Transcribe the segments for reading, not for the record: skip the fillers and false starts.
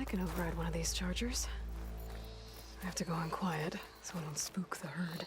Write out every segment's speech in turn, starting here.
can override one of these chargers. I have to go in quiet, so I don't spook the herd.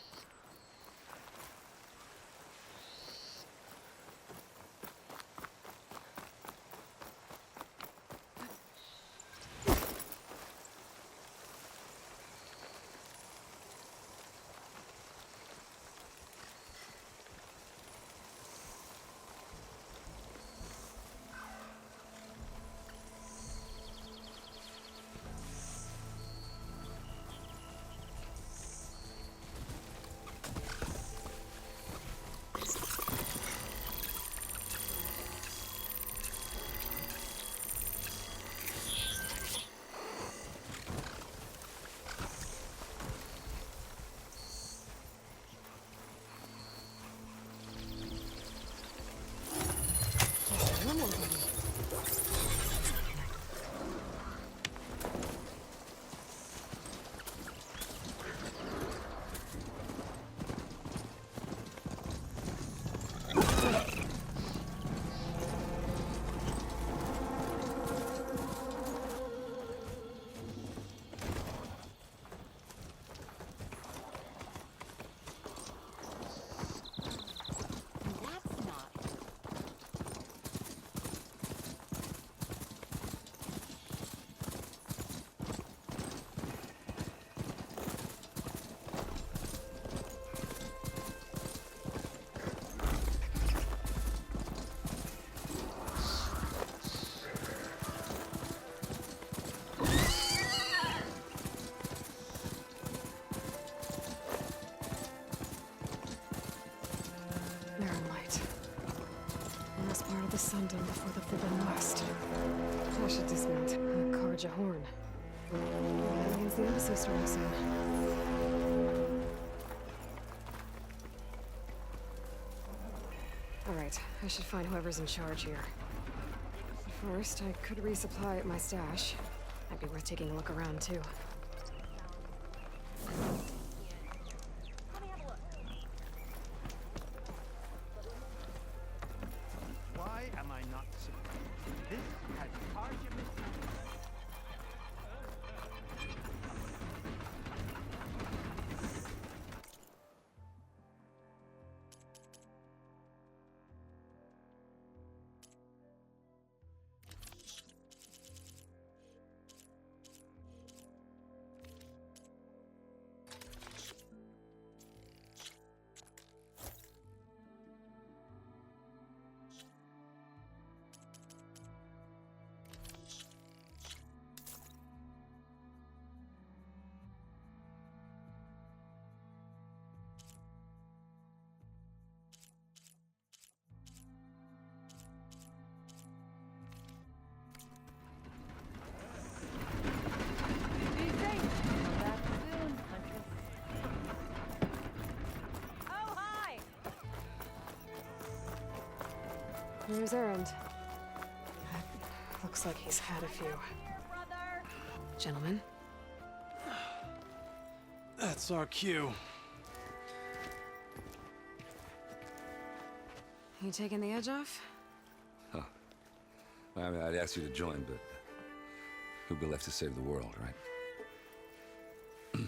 The Sundom before the Forbidden West. I should dismount. Karja Horn. That means the embassy starting soon. Alright, I should find whoever's in charge here. First, I could resupply at my stash. Might be worth taking a look around, too. Where's Errand? Looks like he's had a few. Gentlemen? That's our cue. You taking the edge off? Huh. Well, I mean, I'd ask you to join, but who'd be left to save the world, right? All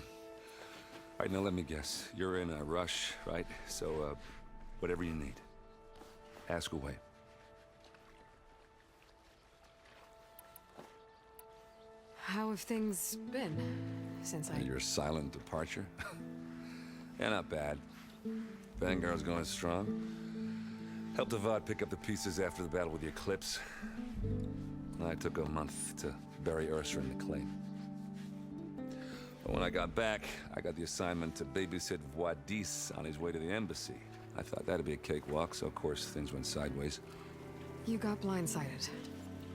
right, now let me guess. You're in a rush, right? So, whatever you need, ask away. How have things been since Your silent departure? Yeah, not bad. Vanguard's going strong. Helped Avad pick up the pieces after the battle with the Eclipse. I took a month to bury Ursa in the claim. But when I got back, I got the assignment to babysit Voidis on his way to the embassy. I thought that'd be a cakewalk, so of course things went sideways. You got blindsided.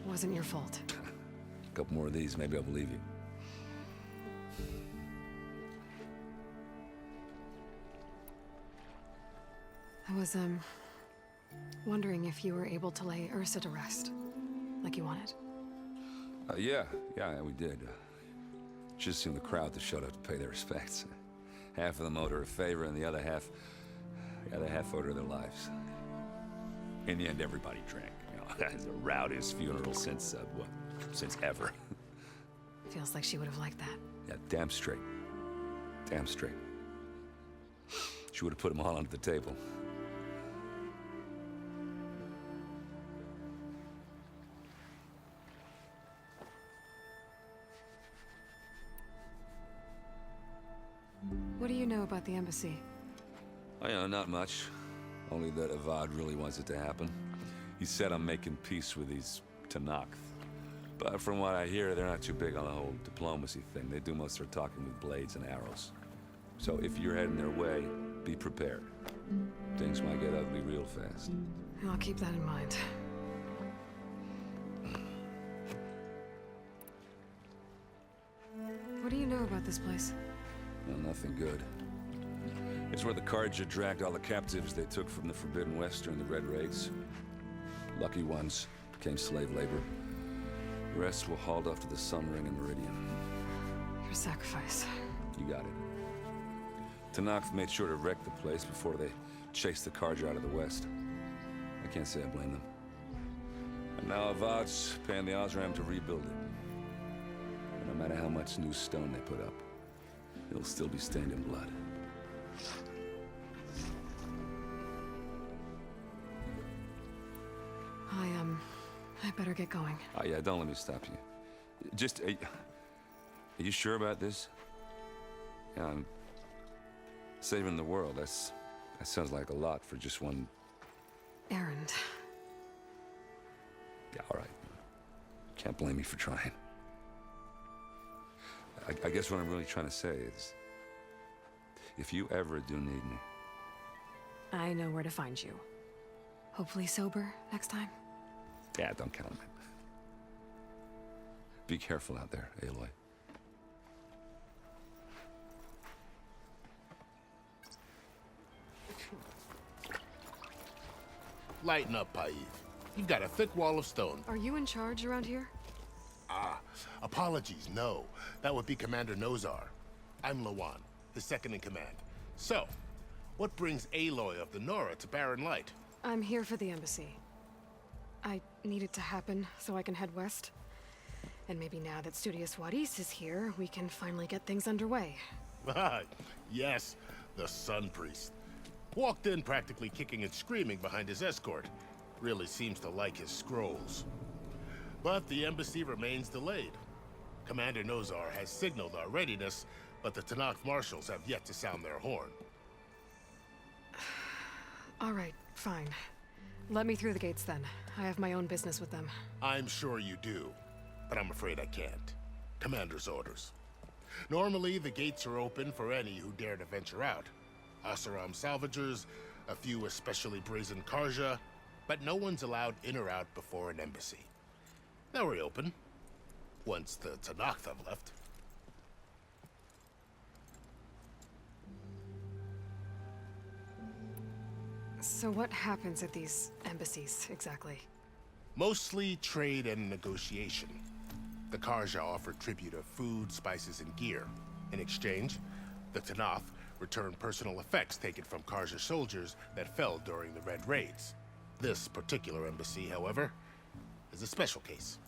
Wasn't your fault. A couple more of these, maybe I'll believe you. I was, wondering if you were able to lay Ursa to rest, like you wanted. Yeah, we did. Just seemed the crowd that showed up to pay their respects. Half of them owed her a favor, and the other half owed her their lives. In the end, everybody drank. You know, it's the rowdiest funeral since, since ever. Feels like she would have liked that. Yeah, damn straight. Damn straight. She would have put them all under the table. What do you know about the embassy? Oh, yeah, not much. Only that Avad really wants it to happen. He said I'm making peace with these Tenakth. But from what I hear, they're not too big on the whole diplomacy thing. They do most of their talking with blades and arrows. So if you're heading their way, be prepared. Things might get ugly real fast. I'll keep that in mind. What do you know about this place? Well, nothing good. It's where the Carja dragged all the captives they took from the Forbidden West during the Red Raids. Lucky ones became slave labor. The rest were hauled off to the Sun Ring and Meridian. Your sacrifice. You got it. Tenakth made sure to wreck the place before they chased the Carja out of the West. I can't say I blame them. And now Avad's paying the Osram to rebuild it. And no matter how much new stone they put up, it'll still be stained in blood. I better get going. Oh, yeah, don't let me stop you. Just, are you sure about this? Yeah, I'm saving the world. That sounds like a lot for just one... Errand. Yeah, all right. Can't blame me for trying. I guess what I'm really trying to say is, if you ever do need me... I know where to find you. Hopefully sober next time. Yeah, don't count on it. Be careful out there, Aloy. Lighten up, Paiv. You've got a thick wall of stone. Are you in charge around here? Apologies, no. That would be Commander Nozar. I'm Lawan, his second in command. So, what brings Aloy of the Nora to Barren Light? I'm here for the embassy. I need it to happen so I can head west. And maybe now that Studious Wadis is here, we can finally get things underway. Yes, the Sun Priest. Walked in practically kicking and screaming behind his escort. Really seems to like his scrolls. But the embassy remains delayed. Commander Nozar has signaled our readiness, but the Tenakth marshals have yet to sound their horn. All right, fine. Let me through the gates then. I have my own business with them. I'm sure you do, but I'm afraid I can't. Commander's orders. Normally, the gates are open for any who dare to venture out. Oseram salvagers, a few especially brazen Carja, but no one's allowed in or out before an embassy. They'll reopen, once the Tenakth have left. So what happens at these embassies, exactly? Mostly trade and negotiation. The Carja offer tribute of food, spices, and gear. In exchange, the Tenakth return personal effects taken from Carja soldiers that fell during the Red Raids. This particular embassy, however, is a special case.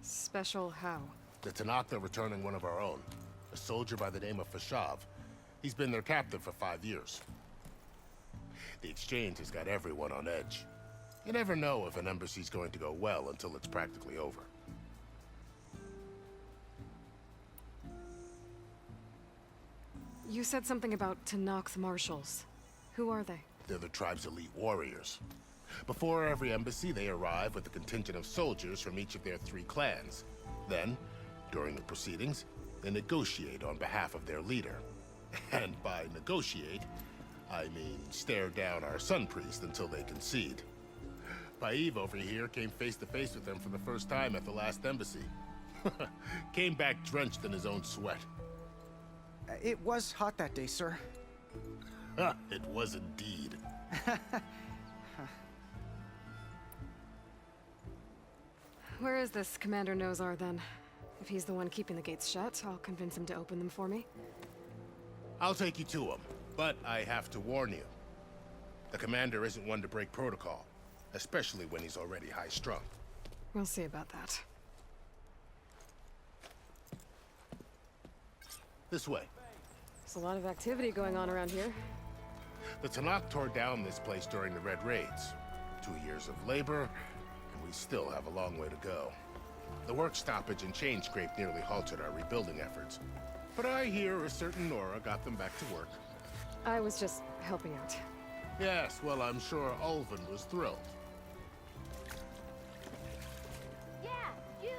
Special how? The Tenakth are returning one of our own, a soldier by the name of Fashav. He's been their captive for 5 years. The exchange has got everyone on edge. You never know if an embassy's going to go well until it's practically over. You said something about Tenakth marshals. Who are they? They're the tribe's elite warriors. Before every embassy, they arrive with a contingent of soldiers from each of their 3 clans. Then, during the proceedings, they negotiate on behalf of their leader. And by negotiate, I mean stare down our Sun Priest until they concede. Paiv over here came face to face with them for the first time at the last embassy. Came back drenched in his own sweat. It was hot that day, sir. It was indeed. Where is this Commander Nozar, then? If he's the one keeping the gates shut, I'll convince him to open them for me. I'll take you to him, but I have to warn you. The commander isn't one to break protocol, especially when he's already high-strung. We'll see about that. This way. There's a lot of activity going on around here. The Tanakh tore down this place during the Red Raids. 2 years of labor, and we still have a long way to go. The work stoppage and chain scrape nearly halted our rebuilding efforts. But I hear a certain Nora got them back to work. I was just helping out. Yes, well, I'm sure Ulvin was thrilled. Yeah, you!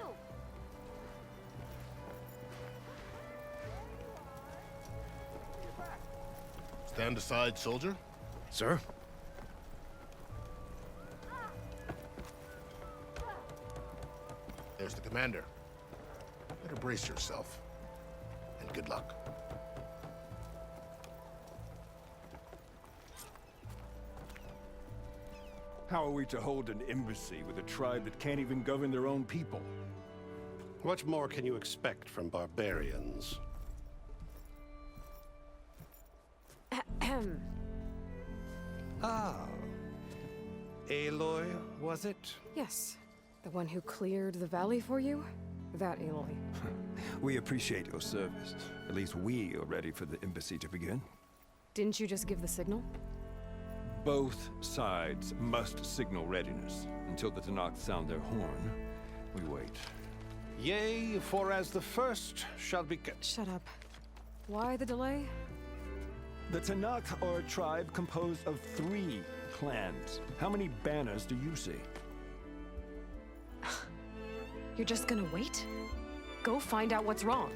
Stand aside, soldier. Sir? There's the commander. Better brace yourself. And good luck. How are we to hold an embassy with a tribe that can't even govern their own people? What more can you expect from barbarians? Ah. Aloy, was it? Yes. The one who cleared the valley for you? That Aloy. We appreciate your service. At least we are ready for the embassy to begin. Didn't you just give the signal? Both sides must signal readiness. Until the Tanakh sound their horn, we wait. Yea, for as the first shall be Shut up. Why the delay? The Tanakh are a tribe composed of 3 clans. How many banners do you see? You're just gonna wait? Go find out what's wrong.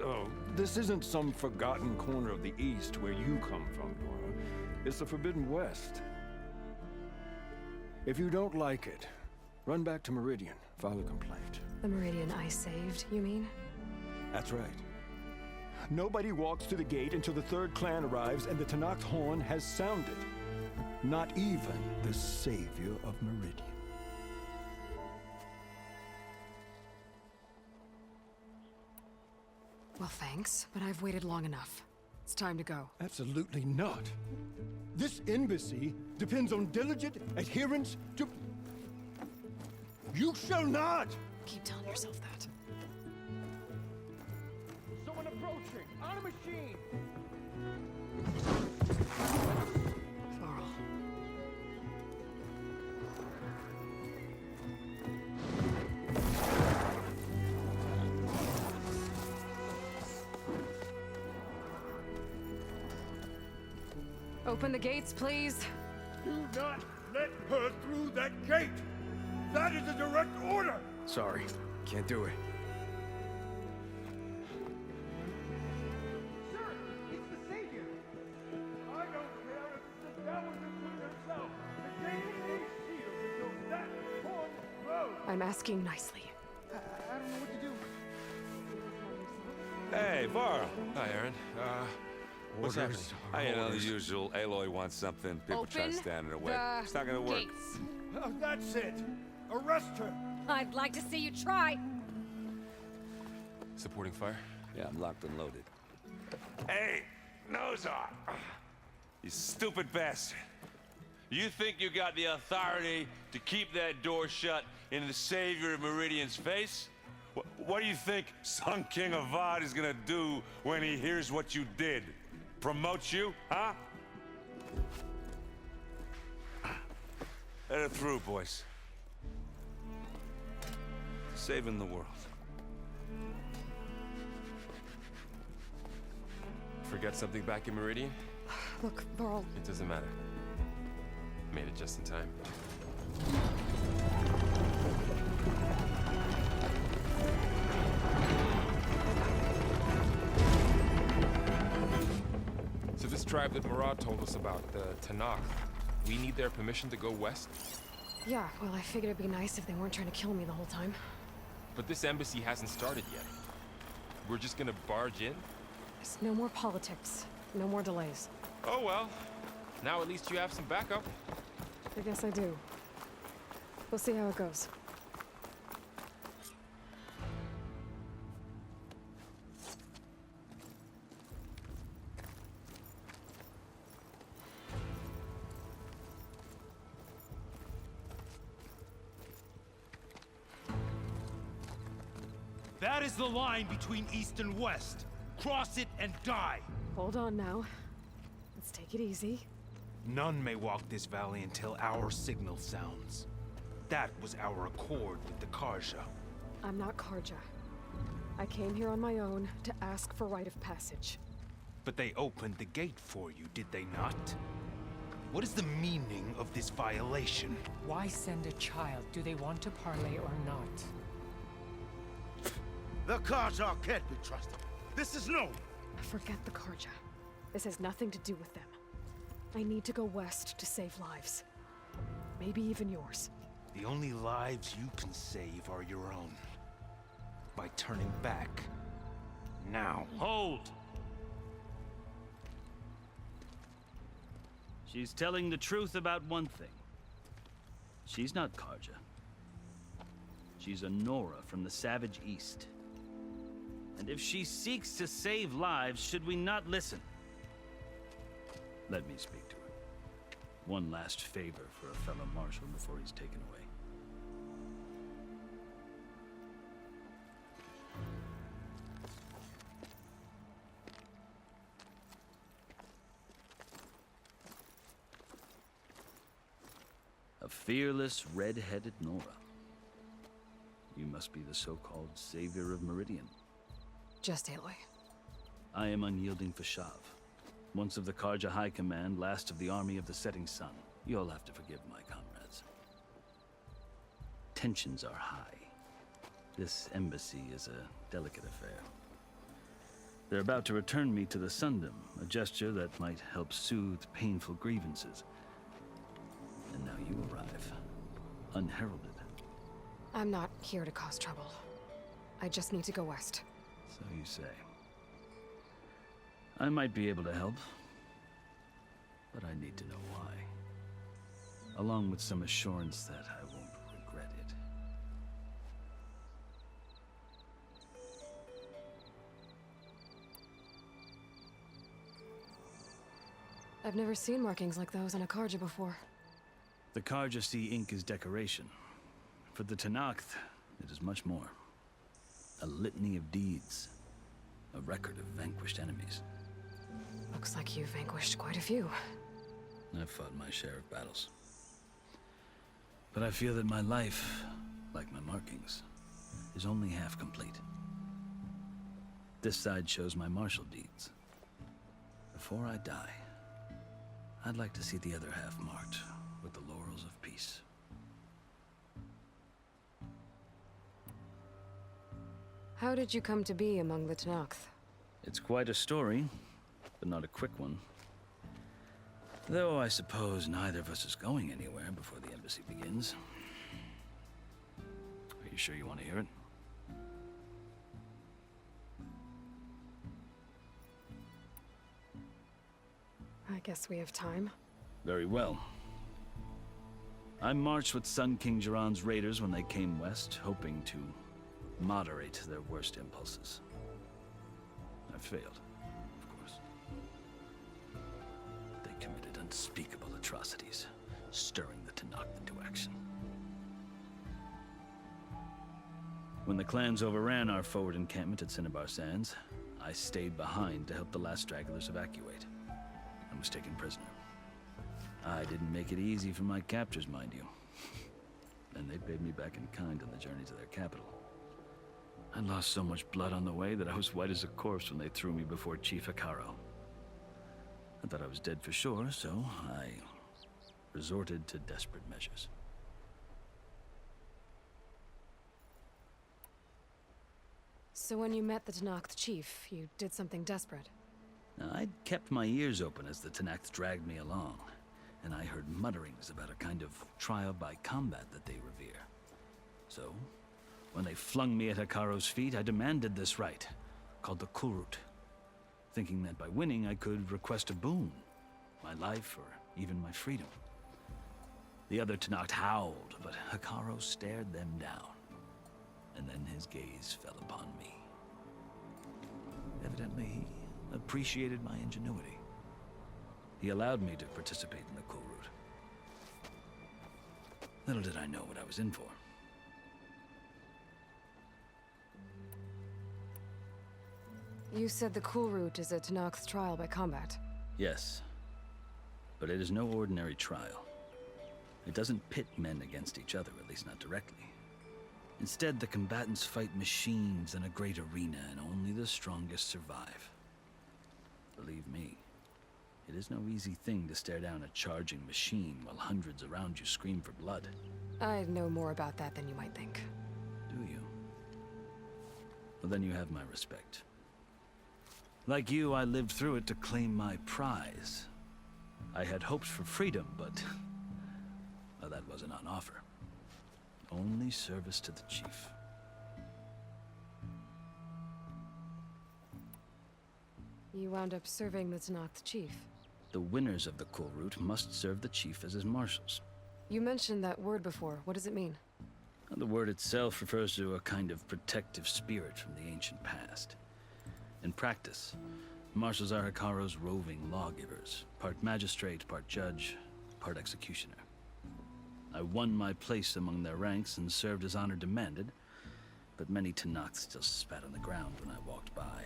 Oh, this isn't some forgotten corner of the East where you come from, Nora. It's the Forbidden West. If you don't like it, run back to Meridian, file a complaint. The Meridian I saved, you mean? That's right. Nobody walks to the gate until the 3rd clan arrives and the Tanakh horn has sounded. Not even the savior of Meridian. Well, thanks, but I've waited long enough. It's time to go. Absolutely not. This embassy depends on diligent adherence to... You shall not! Keep telling yourself that. Someone approaching! On a machine! Varl. Open the gates, please. Do not let her through that gate! That is a direct order! Sorry, can't do it. Sir, it's the savior! I don't care if it's the devil between herself. The gate is sealed until that horn blows! I'm asking nicely. I don't know what to do. Hey, Varl. Hi, Aaron. What's happening? I know the usual. Aloy wants something. People try to stand in her way. the It's not gonna work. gates. Oh, that's it! Arrest her! I'd like to see you try. Supporting fire? Yeah, I'm locked and loaded. Hey, Nozar! You stupid bastard. You think you got the authority to keep that door shut in the savior of Meridian's face? What do you think Sun King Avad is gonna do when he hears what you did? Promote you, huh? Let her through, boys. Saving the world. Forget something back in Meridian? Look, Varl, It doesn't matter. Made it just in time. So this tribe that Murad told us about, the Tanakh, we need their permission to go west? yeah, well, I figured it'd be nice if they weren't trying to kill me the whole time. But this embassy hasn't started yet. We're just gonna barge in? There's no more politics. No more delays. Oh well. Now at least you have some backup. I guess I do. We'll see how it goes. That is the line between East and West. Cross it and die! Hold on now. Let's take it easy. None may walk this valley until our signal sounds. That was our accord with the Karja. I'm not Karja. I came here on my own to ask for rite of passage. But they opened the gate for you, did they not? What is the meaning of this violation? Why send a child? Do they want to parley or not? The Karja can't be trusted. This is known. Forget the Karja. This has nothing to do with them. I need to go west to save lives. Maybe even yours. The only lives you can save are your own. By turning back. Now. Hold! She's telling the truth about one thing. She's not Karja. She's a Nora from the Savage East. And if she seeks to save lives, should we not listen? Let me speak to her. One last favor for a fellow marshal before he's taken away. A fearless, red-headed Nora. You must be the so-called savior of Meridian. Just Aloy. I am unyielding Fashav. Once of the Karja High Command, last of the army of the setting sun. You'll have to forgive my comrades. Tensions are high. This embassy is a delicate affair. They're about to return me to the Sundom, a gesture that might help soothe painful grievances. And now you arrive, unheralded. I'm not here to cause trouble. I just need to go west. So you say. I might be able to help, but I need to know why. Along with some assurance that I won't regret it. I've never seen markings like those on a Karja before. The Karja see ink as decoration. For the Tenakth, it is much more. A litany of deeds. A record of vanquished enemies. Looks like you've vanquished quite a few. I've fought my share of battles. But I feel that my life, like my markings, is only half complete. This side shows my martial deeds. Before I die, I'd like to see the other half marked with the laurels of peace. How did you come to be among the Tenakth? It's quite a story, but not a quick one. Though I suppose neither of us is going anywhere before the embassy begins. Are you sure you want to hear it? I guess we have time. Very well. I marched with Sun King Jiran's raiders when they came west, hoping to moderate their worst impulses. I failed, of course. They committed unspeakable atrocities, stirring the Tenakth into action. When the clans overran our forward encampment at Cinnabar Sands, I stayed behind to help the last stragglers evacuate. I was taken prisoner. I didn't make it easy for my captors, mind you. And they paid me back in kind on the journey to their capital. I lost so much blood on the way that I was white as a corpse when they threw me before Chief Hekaro. I thought I was dead for sure, so I resorted to desperate measures. So when you met the Tenakth chief, you did something desperate? Now, I'd kept my ears open as the Tenakth dragged me along, and I heard mutterings about a kind of trial by combat that they revere. So, when they flung me at Hekaro's feet, I demanded this right, called the Kulrut, thinking that by winning I could request a boon, my life or even my freedom. The other Tenakth howled, but Hekaro stared them down, and then his gaze fell upon me. Evidently, he appreciated my ingenuity. He allowed me to participate in the Kulrut. Little did I know what I was in for. You said the cool route is a Tanakh's trial by combat. Yes. But it is no ordinary trial. It doesn't pit men against each other, at least not directly. Instead, the combatants fight machines in a great arena, and only the strongest survive. Believe me, it is no easy thing to stare down a charging machine while hundreds around you scream for blood. I know more about that than you might think. Do you? Well, then you have my respect. Like you, I lived through it to claim my prize. I had hoped for freedom, but well, that wasn't on offer. Only service to the chief. You wound up serving the Tanakh chief. The winners of the cool route must serve the chief as his marshals. You mentioned that word before. What does it mean? The word itself refers to a kind of protective spirit from the ancient past. In practice, marshals are Hikaru's roving lawgivers, part magistrate, part judge, part executioner. I won my place among their ranks and served as honor demanded, but many Tanakhs still spat on the ground when I walked by.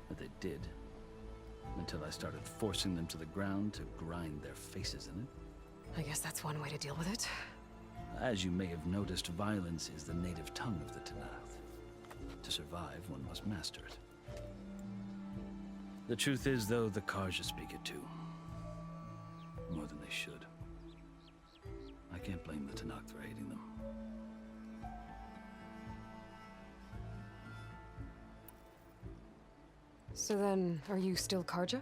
But they did, until I started forcing them to the ground to grind their faces in it. I guess that's one way to deal with it. As you may have noticed, violence is the native tongue of the Tanakh. To survive, one must master it. The truth is, though, the Karja speak it too. More than they should. I can't blame the Tanakh for hating them. So then, are you still Karja?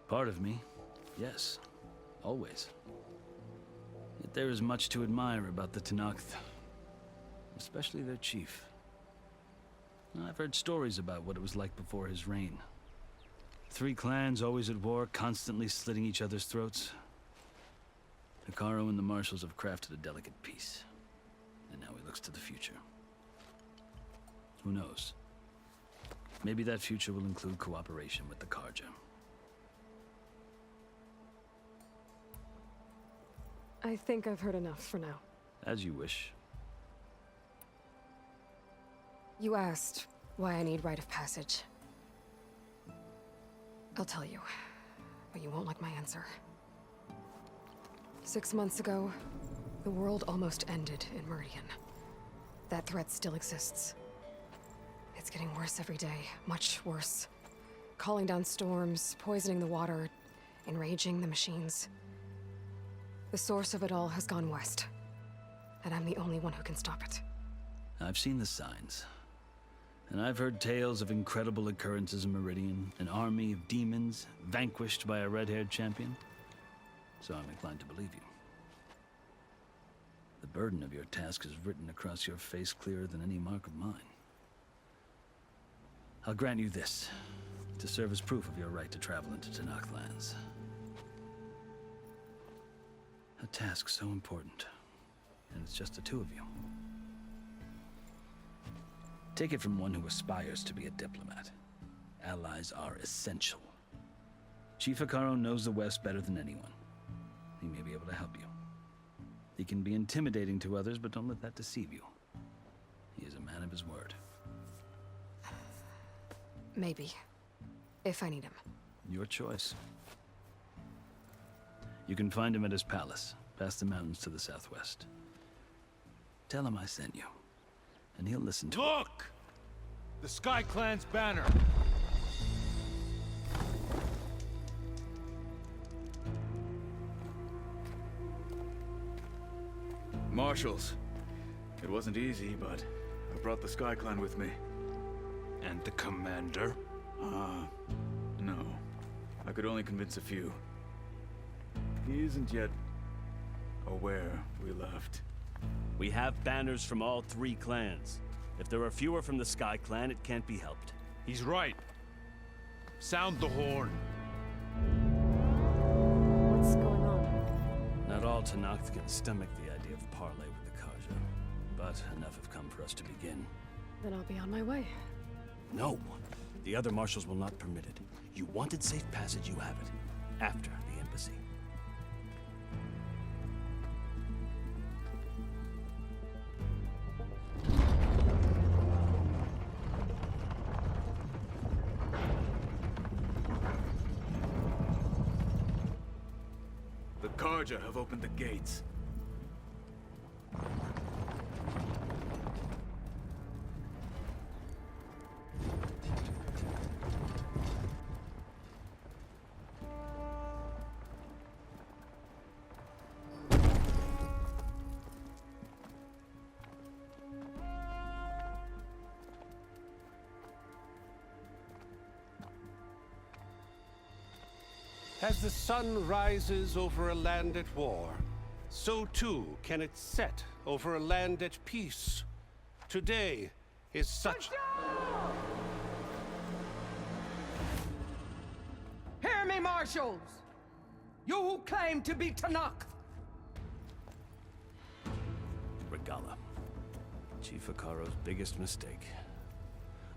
Part of me, yes. Always. Yet there is much to admire about the Tanakh, especially their chief. I've heard stories about what it was like before his reign. 3 clans always at war, constantly slitting each other's throats. Hikaru and the marshals have crafted a delicate peace, and now he looks to the future. Who knows? Maybe that future will include cooperation with the Karja. I think I've heard enough for now. As you wish. You asked why I need rite of passage. I'll tell you, but you won't like my answer. 6 months ago, the world almost ended in Meridian. That threat still exists. It's getting worse every day, much worse. Calling down storms, poisoning the water, enraging the machines. The source of it all has gone west, and I'm the only one who can stop it. I've seen the signs. And I've heard tales of incredible occurrences in Meridian, an army of demons vanquished by a red-haired champion. So I'm inclined to believe you. The burden of your task is written across your face clearer than any mark of mine. I'll grant you this, to serve as proof of your right to travel into Tanakh lands. A task so important, and it's just the 2 of you. Take it from one who aspires to be a diplomat. Allies are essential. Chief Hikaru knows the West better than anyone. He may be able to help you. He can be intimidating to others, but don't let that deceive you. He is a man of his word. Maybe. If I need him. Your choice. You can find him at his palace, past the mountains to the southwest. Tell him I sent you, and he'll listen to it. Look! The Sky Clan's banner! Marshals. It wasn't easy, but I brought the Sky Clan with me. And the commander? No. I could only convince a few. He isn't yet aware we left. We have banners from all 3 clans. If there are fewer from the Sky Clan, it can't be helped. He's right. Sound the horn. What's going on? Not all Tanakh can stomach the idea of parley with the Karja, but enough have come for us to begin. Then I'll be on my way. No. The other marshals will not permit it. You wanted safe passage, you have it. After the embassy. Karja have opened the gates. As the sun rises over a land at war, so too can it set over a land at peace. Today is such... Hear me, marshals! You who claim to be Tanakh! Regala. Chief Hikaro's biggest mistake.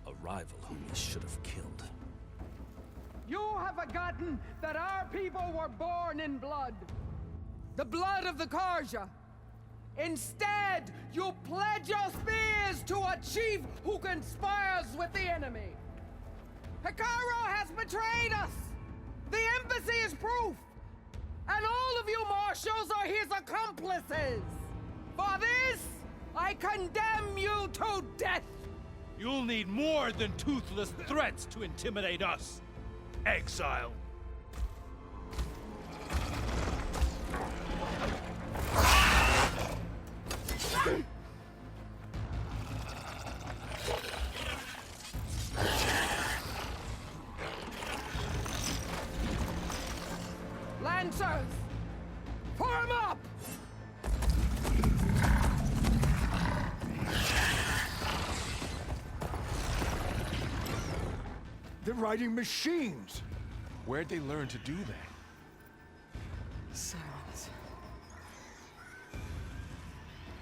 A rival whom he should have killed. You have forgotten that our people were born in blood. The blood of the Karja. Instead, you pledge your spears to a chief who conspires with the enemy. Hikaro has betrayed us! The embassy is proof! And all of you marshals are his accomplices! For this, I condemn you to death! You'll need more than toothless threats to intimidate us. Exile. Lancers! Form up! They're riding machines! Where'd they learn to do that? Silence.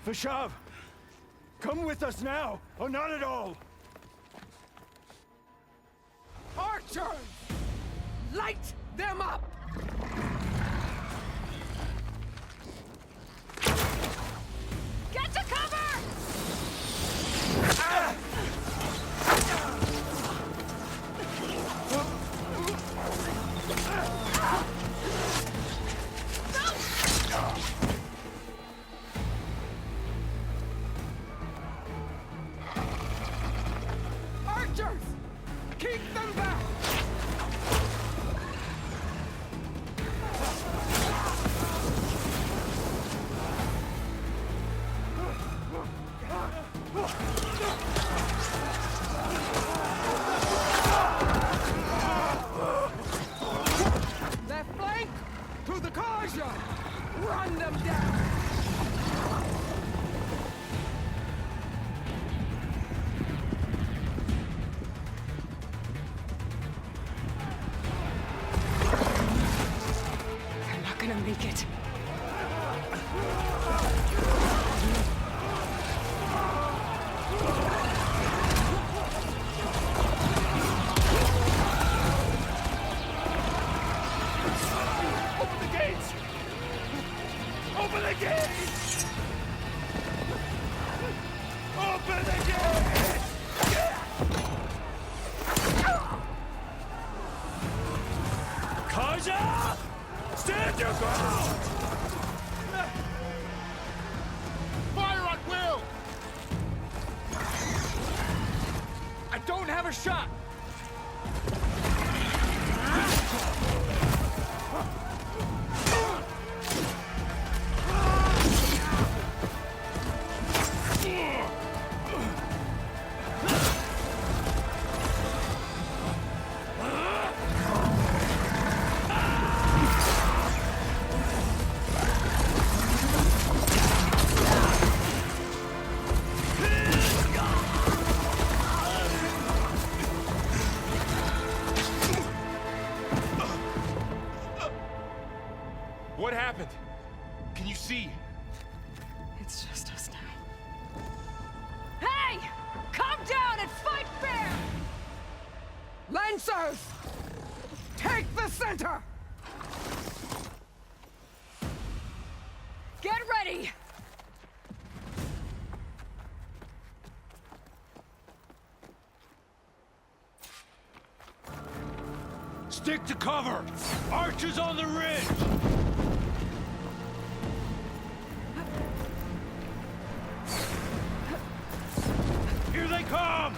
Vashav! Come with us now, or not at all! Archers! Light them up! Get to cover! Archers! Keep them back! Left flank! To the Karja! Run them down! They're not gonna make it. Open the gates! Open the gates! Open the gates! Karja! Stand your ground! Fire at will! I don't have a shot! What happened? Can you see? It's just us now. Hey! Calm down and fight fair! Lancers! Take the center! Get ready! Stick to cover! Archers on the ridge! come!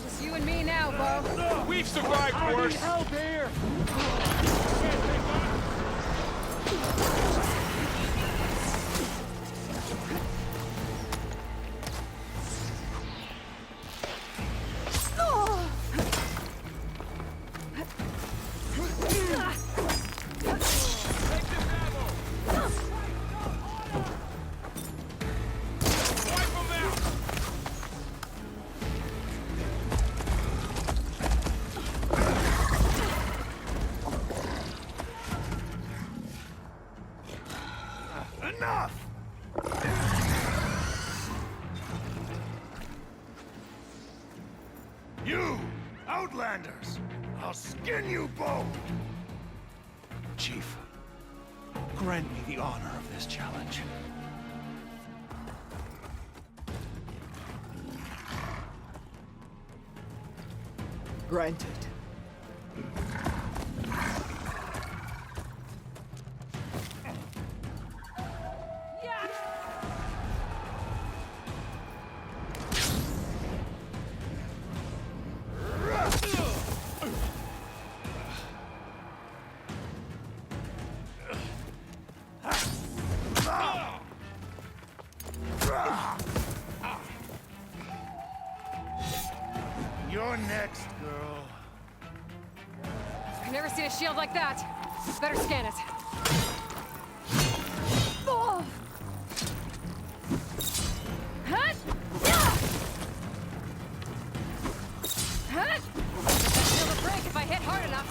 Just you and me now, Bo. We've survived worse. Help here! Enough! You, Outlanders! I'll skin you both! Chief, grant me the honor of this challenge. Granted. You're next, girl. I've never seen a shield like that. Better scan it. Oh! Huh? Yeah! Huh? That shield will break if I hit hard enough.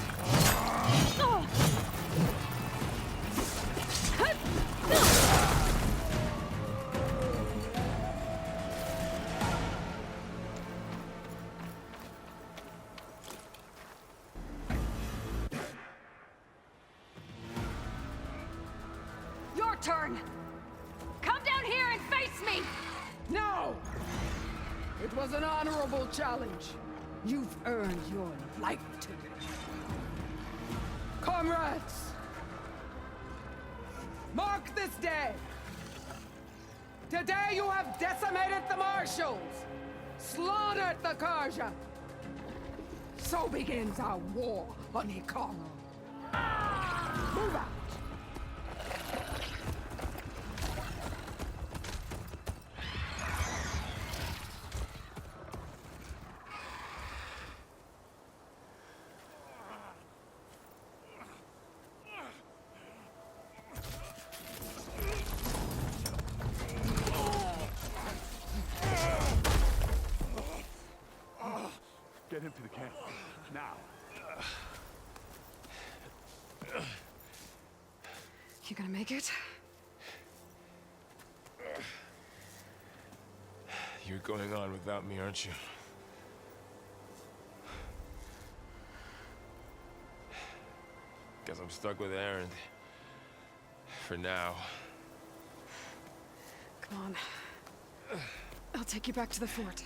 Oh! Huh? Your turn! Come down here and face me! No! It was an honorable challenge. You've earned your life today. Comrades! Mark this day! Today you have decimated the Marshals! Slaughtered the Karja! So begins our war on Hikaru. Move out! Get him to the camp. Now. You gonna make it? You're going on without me, aren't you? Guess I'm stuck with Aaron. For now. Come on. I'll take you back to the fort.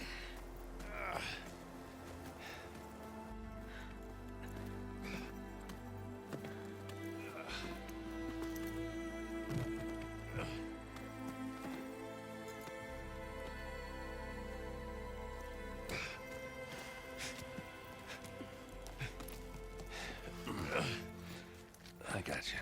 Gotcha.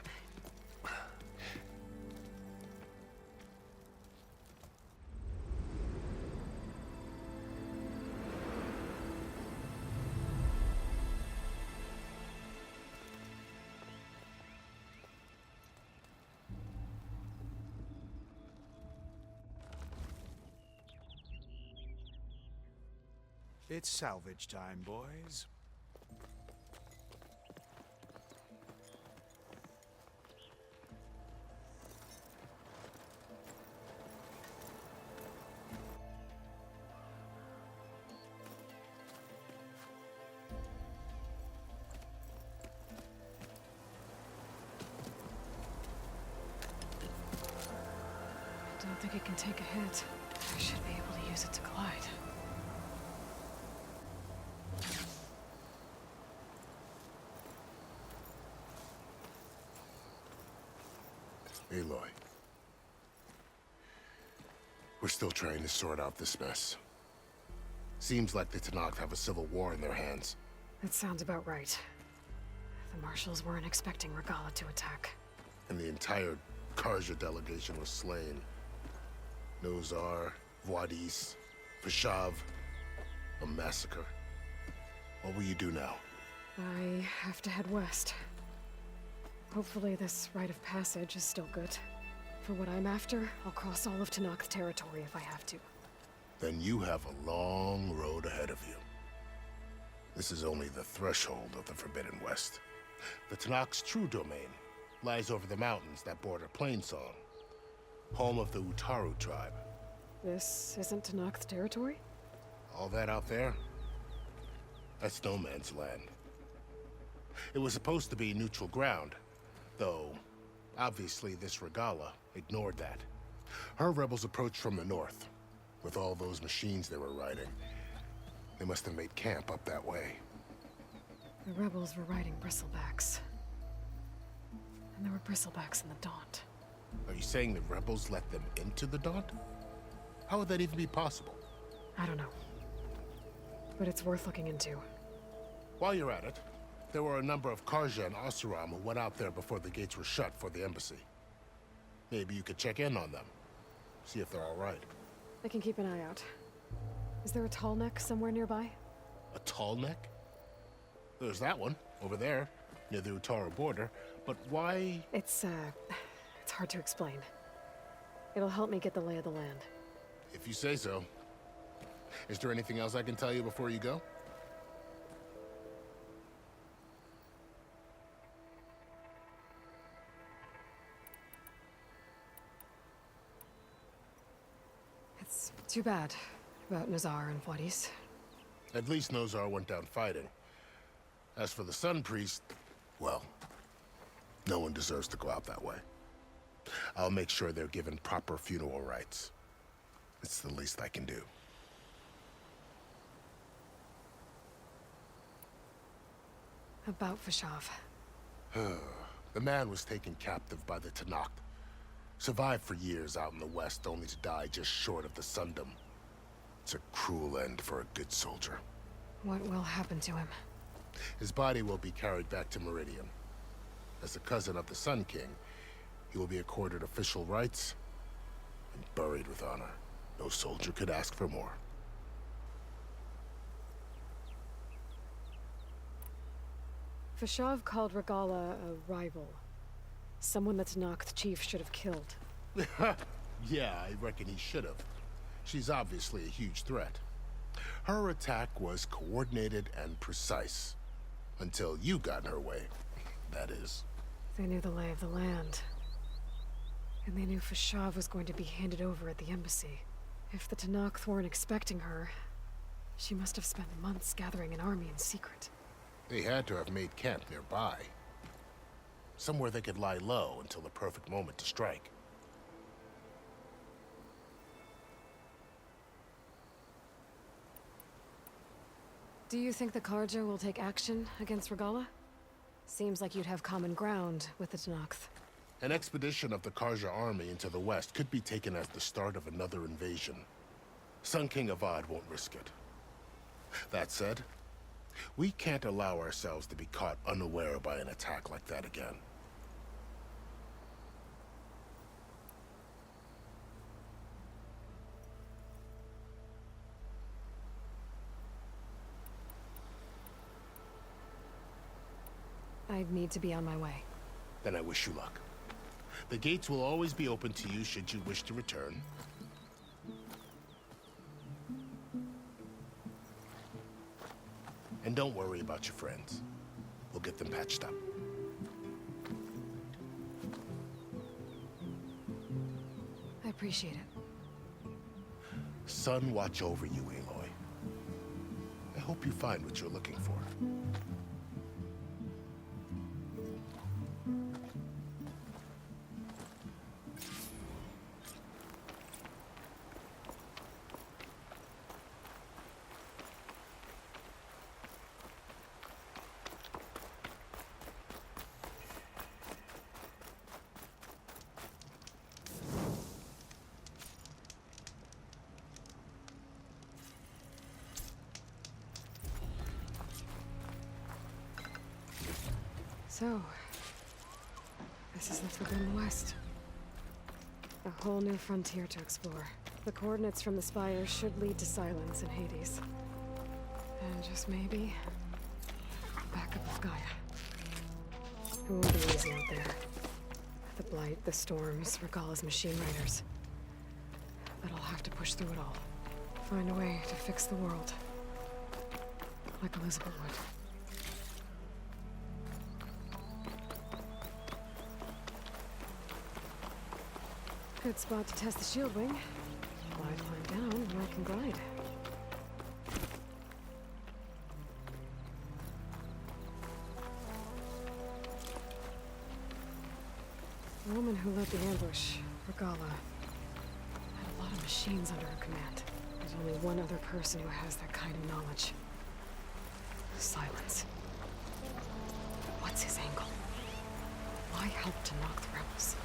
It's salvage time, boys. I don't think it can take a hit. I should be able to use it to glide. Aloy. We're still trying to sort out this mess. Seems like the Tenakth have a civil war in their hands. That sounds about right. The Marshals weren't expecting Regala to attack. And the entire Karja delegation was slain. Nozar, Voidis, Vashav. A massacre. What will you do now? I have to head west. Hopefully this rite of passage is still good. For what I'm after, I'll cross all of Tenakth territory if I have to. Then you have a long road ahead of you. This is only the threshold of the Forbidden West. The Tenakth's true domain lies over the mountains that border Plainsong, home of the Utaru tribe. This isn't Tenakth territory? All that out there? That's no man's land. It was supposed to be neutral ground, though obviously this Regala ignored that. Her rebels approached from the north, with all those machines they were riding. They must have made camp up that way. The rebels were riding bristlebacks. And there were bristlebacks in the Daunt. Are you saying the rebels let them into the Daunt? How would that even be possible? I don't know. But it's worth looking into. While you're at it, there were a number of Karja and Oseram who went out there before the gates were shut for the embassy. Maybe you could check in on them. See if they're all right. I can keep an eye out. Is there a tall neck somewhere nearby? A tall neck? There's that one, over there, near the Utaru border. But why? It's hard to explain. It'll help me get the lay of the land. If you say so. Is there anything else I can tell you before you go? It's too bad about Nazar and Voidis. At least Nozar went down fighting. As for the Sun Priest, well, no one deserves to go out that way. I'll make sure they're given proper funeral rites. It's the least I can do. About Vashav. The man was taken captive by the Tenakth. Survived for years out in the west, only to die just short of the Sundom. It's a cruel end for a good soldier. What will happen to him? His body will be carried back to Meridian. As a cousin of the Sun King, he will be accorded official rights and buried with honor. No soldier could ask for more. Vashav called Regala a rival. Someone that Tenakth chief should have killed. Yeah, I reckon he should have. She's obviously a huge threat. Her attack was coordinated and precise. Until you got in her way, that is. They knew the lay of the land. And they knew Vashav was going to be handed over at the embassy. If the Tenakth weren't expecting her, she must have spent months gathering an army in secret. They had to have made camp nearby. Somewhere they could lie low until the perfect moment to strike. Do you think the Karja will take action against Regala? Seems like you'd have common ground with the Tenakth. An expedition of the Karja army into the west could be taken as the start of another invasion. Sun King Avad won't risk it. That said, we can't allow ourselves to be caught unaware by an attack like that again. I need to be on my way. Then I wish you luck. The gates will always be open to you should you wish to return. And don't worry about your friends. We'll get them patched up. I appreciate it. Sun watch over you, Aloy. I hope you find what you're looking for. So, this is the Forbidden West. A whole new frontier to explore. The coordinates from the spire should lead to Silence and Hades. And just maybe, backup of Gaia. It won't be easy out there. The Blight, the Storms, Regalla's machine riders. But I'll have to push through it all. Find a way to fix the world. Like Elizabeth would. Good spot to test the shield wing. Glide climb down when I can glide. The woman who led the ambush, Regalla, had a lot of machines under her command. There's only one other person who has that kind of knowledge. Silence. What's his angle? Why help to knock the rebels?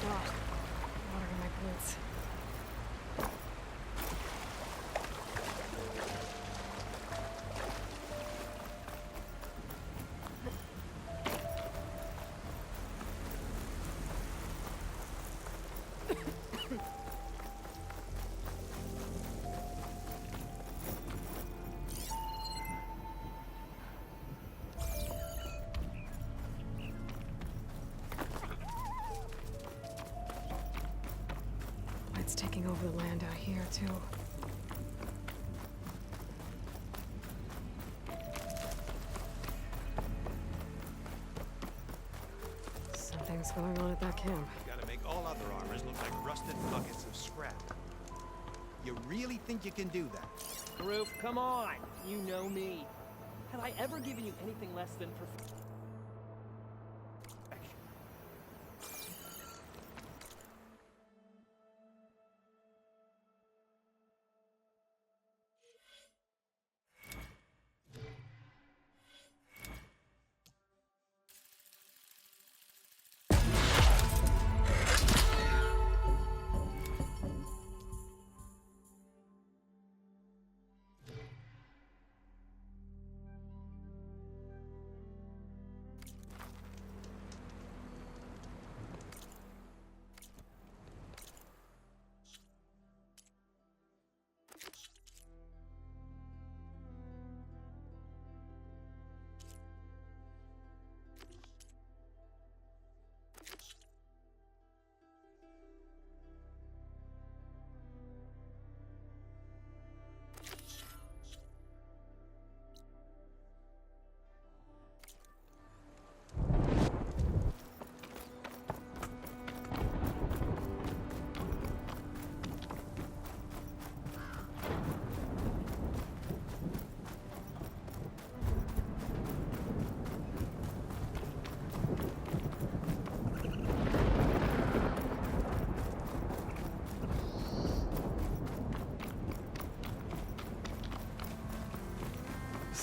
Water in my boots. It's taking over the land out here, too. Something's going on at that camp. Gotta make all other armors look like rusted buckets of scrap. You really think you can do that? Karoof, come on! You know me. Have I ever given you anything less than perfection?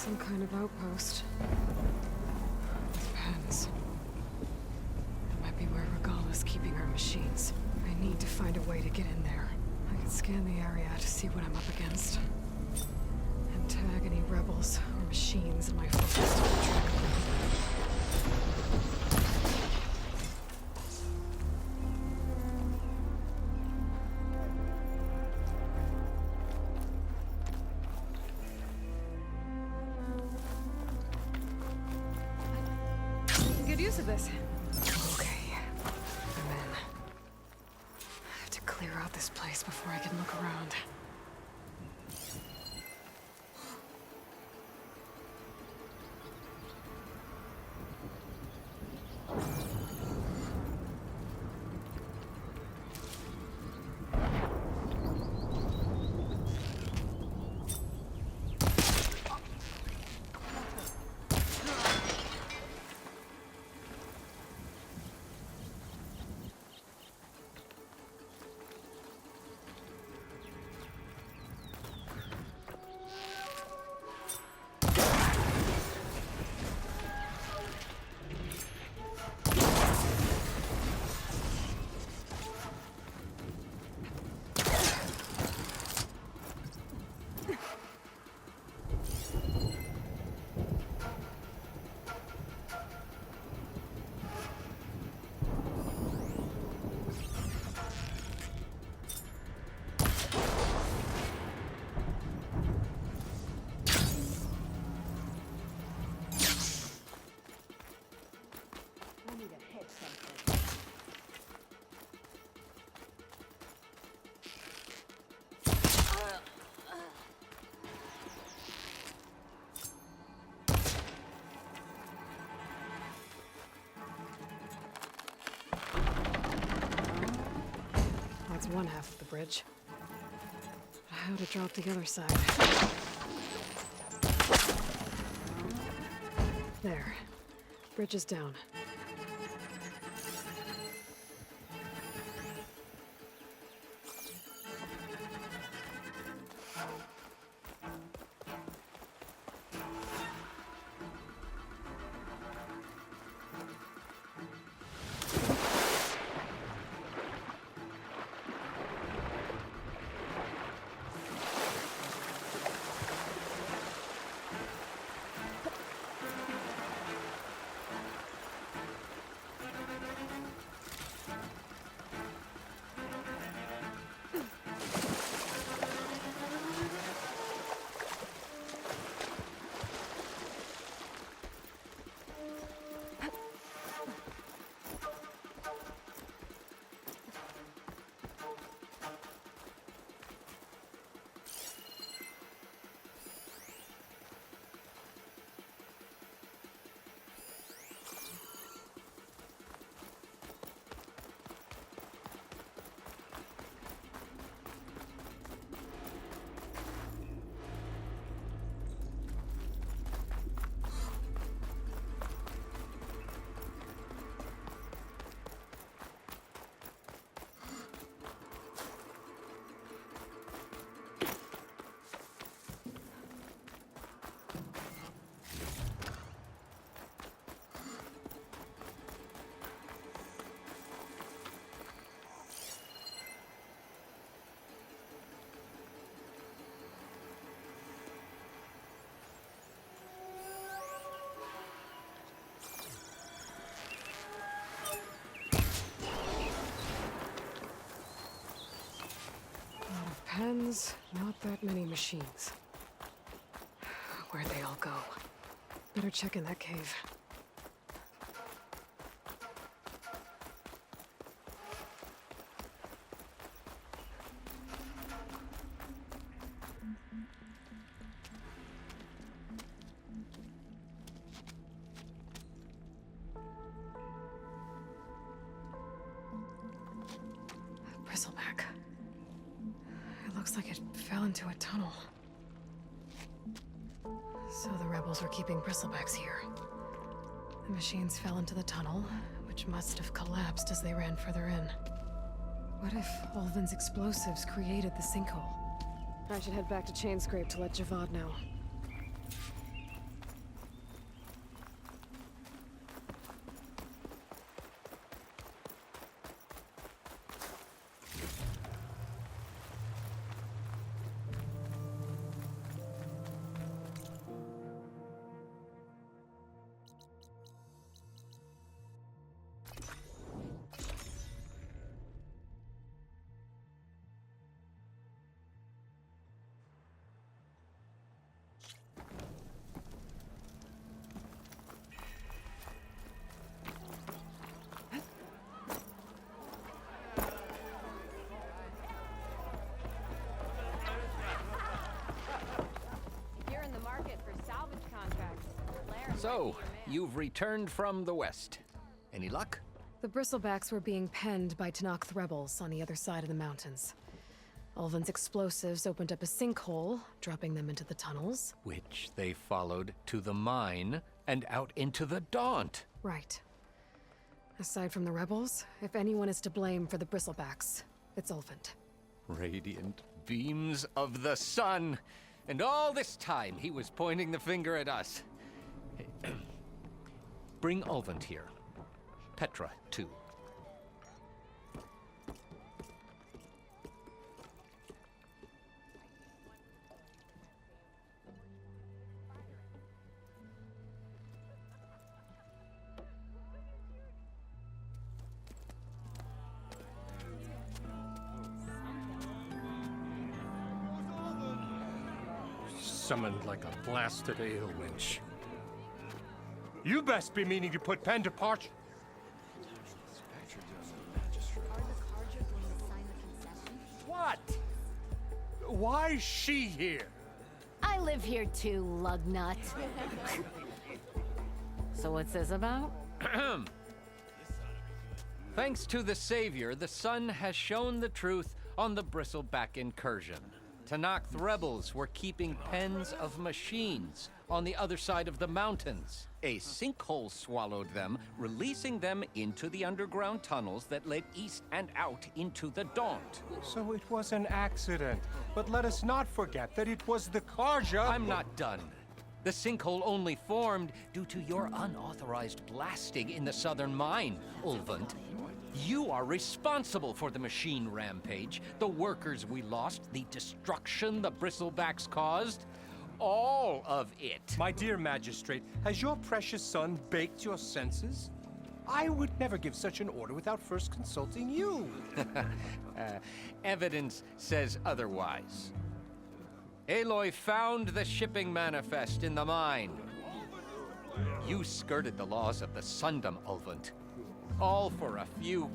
Some kind of outpost. With pens. That might be where Regala's keeping her machines. I need to find a way to get in there. I can scan the area to see what I'm up against. And tag any rebels or machines in my focus to keep track of them. Good use of this. Okay, I'm in. I have to clear out this place before I can look around. That's one half of the bridge. But how to drop the other side? There. Bridge is down. Pens, not that many machines. Where'd they all go? Better check in that cave. Bristleback. It looks like it fell into a tunnel. So the rebels were keeping bristlebacks here. The machines fell into the tunnel, which must have collapsed as they ran further in. What if Ulvin's explosives created the sinkhole? I should head back to Chainscrape to let Javad know. So, you've returned from the west. Any luck? The bristlebacks were being penned by Tenakth rebels on the other side of the mountains. Ulvin's explosives opened up a sinkhole, dropping them into the tunnels. Which they followed to the mine and out into the Daunt. Right. Aside from the rebels, if anyone is to blame for the bristlebacks, it's Ulvin. Radiant beams of the sun. And all this time he was pointing the finger at us. Bring Ulvin here. Petra, too. Summoned like a blasted ale winch. You best be meaning to put pen to parch. What? Why is she here? I live here too, lugnut. So what's this about? Thanks to the Savior, the sun has shown the truth on the bristleback incursion. Tenakth rebels were keeping pens of machines on the other side of the mountains. A sinkhole swallowed them, releasing them into the underground tunnels that led east and out into the Daunt. So it was an accident. But let us not forget that it was the Karja. I'm not done. The sinkhole only formed due to your unauthorized blasting in the southern mine, Ulvin. You are responsible for the machine rampage, the workers we lost, the destruction the bristlebacks caused. All of it. My dear magistrate, has your precious son baked your senses? I would never give such an order without first consulting you. Evidence says otherwise. Aloy found the shipping manifest in the mine. You skirted the laws of the Sundom, Ulvin. All for a few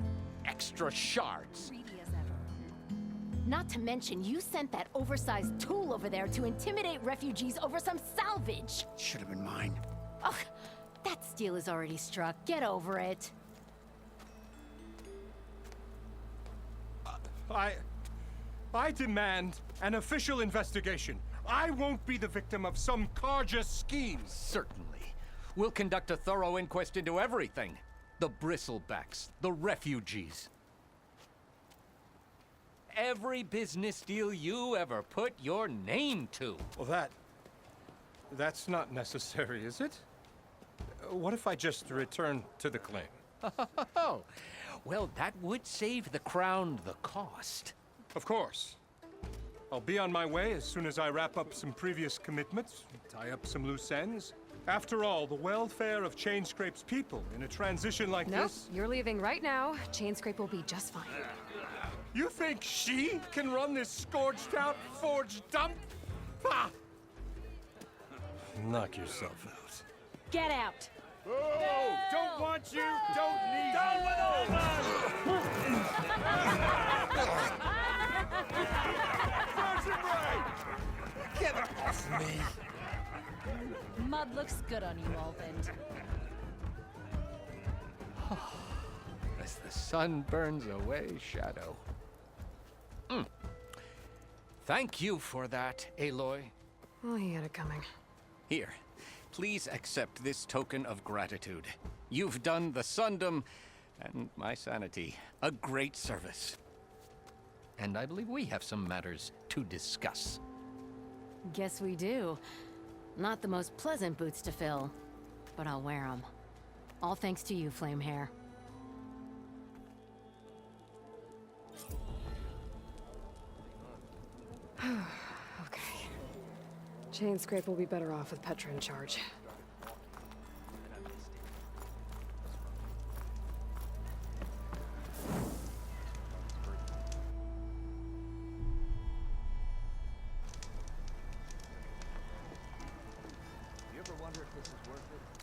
extra shards. Not to mention, you sent that oversized tool over there to intimidate refugees over some salvage. Should have been mine. Ugh, that steel is already struck. Get over it. I demand an official investigation. I won't be the victim of some Karja scheme. Certainly. We'll conduct a thorough inquest into everything. The bristlebacks, the refugees. Every business deal you ever put your name to. Well, that's not necessary, is it? What if I just return to the claim? Oh, well, that would save the crown the cost. Of course. I'll be on my way as soon as I wrap up some previous commitments, tie up some loose ends. After all, the welfare of Chainscrape's people in a transition like this... Nope, you're leaving right now. Chainscrape will be just fine. You think she can run this scorched-out forged dump? Ha! Knock yourself out. Get out. Oh, don't want you, don't need Down you. with all Get off me. Mud looks good on you, Ulvin. As the sun burns away shadow. Thank you for that, Aloy. Well, he had it coming. Here, please accept this token of gratitude. You've done the Sundom and my sanity a great service. And I believe we have some matters to discuss. Guess we do. Not the most pleasant boots to fill, but I'll wear them. All thanks to you, Flamehair. Okay. Chainscrape will be better off with Petra in charge. You ever wonder if this is worth it?